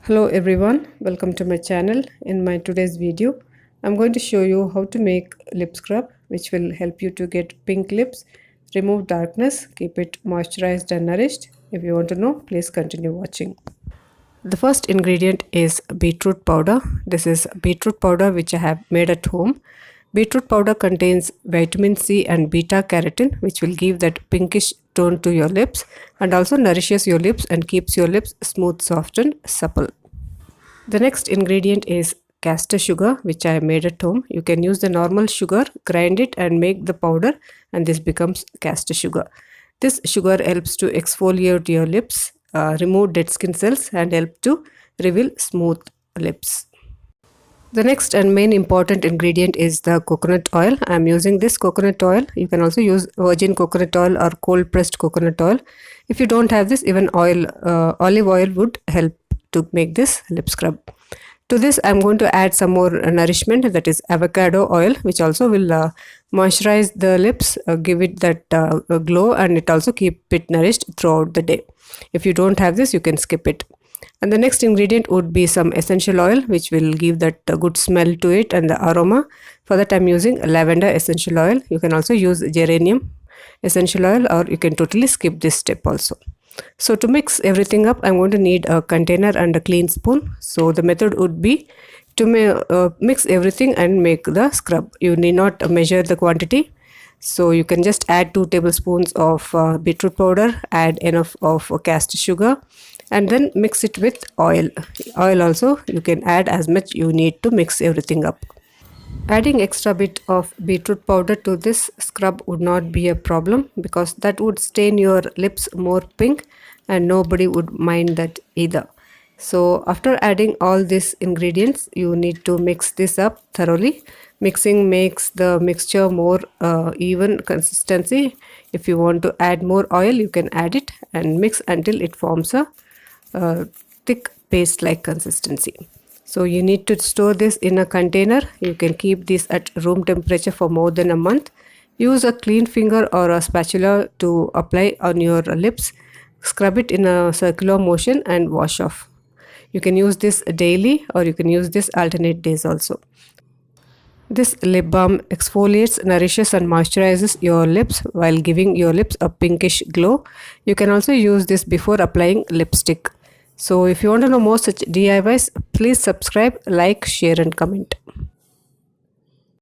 Hello everyone, welcome to my channel. In my today's video, I'm going to show you how to make lip scrub which will help you to get pink lips, remove darkness, keep it moisturized and nourished. If you want to know, please continue watching. The first ingredient is beetroot powder. This is beetroot powder which I have made at home. Beetroot powder contains vitamin C and beta carotene which will give that pinkish tone to your lips and also nourishes your lips and keeps your lips smooth, soft and supple. The next ingredient is castor sugar which I made at home. You can use the normal sugar, grind it and make the powder, and this becomes castor sugar. This sugar helps to exfoliate your lips, remove dead skin cells and help to reveal smooth lips. The next and main important ingredient is the coconut oil. I am using this coconut oil. You can also use virgin coconut oil or cold pressed coconut oil. If you don't have this, even olive oil would help to make this lip scrub. To this I am going to add some more nourishment, that is avacado oil, which also will moisturize the lips, give it that glow, and it also keep it nourished throughout the day. If you don't have this, you can skip it. And the next ingredient would be some essential oil which will give that good smell to it and the aroma. For that I am using lavender essential oil. You can also use geranium essential oil, or you can totally skip this step also. So to mix everything up, I'm going to need a container and a clean spoon. So the method would be to mix everything and make the scrub. You need not measure the quantity. So you can just add 2 tablespoons of beetroot powder, add enough of castor sugar, and then mix it with oil. Oil also you can add as much you need to mix everything up. Adding extra bit of beetroot powder to this scrub would not be a problem because that would stain your lips more pink and nobody would mind that either. So after adding all these ingredients, you need to mix this up thoroughly. Mixing makes the mixture more even consistency. If you want to add more oil, you can add it and mix until it forms a thick paste like consistency. So you need to store this in a container. You can keep this at room temperature for more than a month. Use a clean finger or a spatula to apply on your lips. Scrub it in a circular motion and wash off. You can use this daily or you can use this alternate days also. This lip balm exfoliates, nourishes and moisturizes your lips while giving your lips a pinkish glow. You can also use this before applying lipstick. So if you want to know more such DIYs, please subscribe, like, share and comment.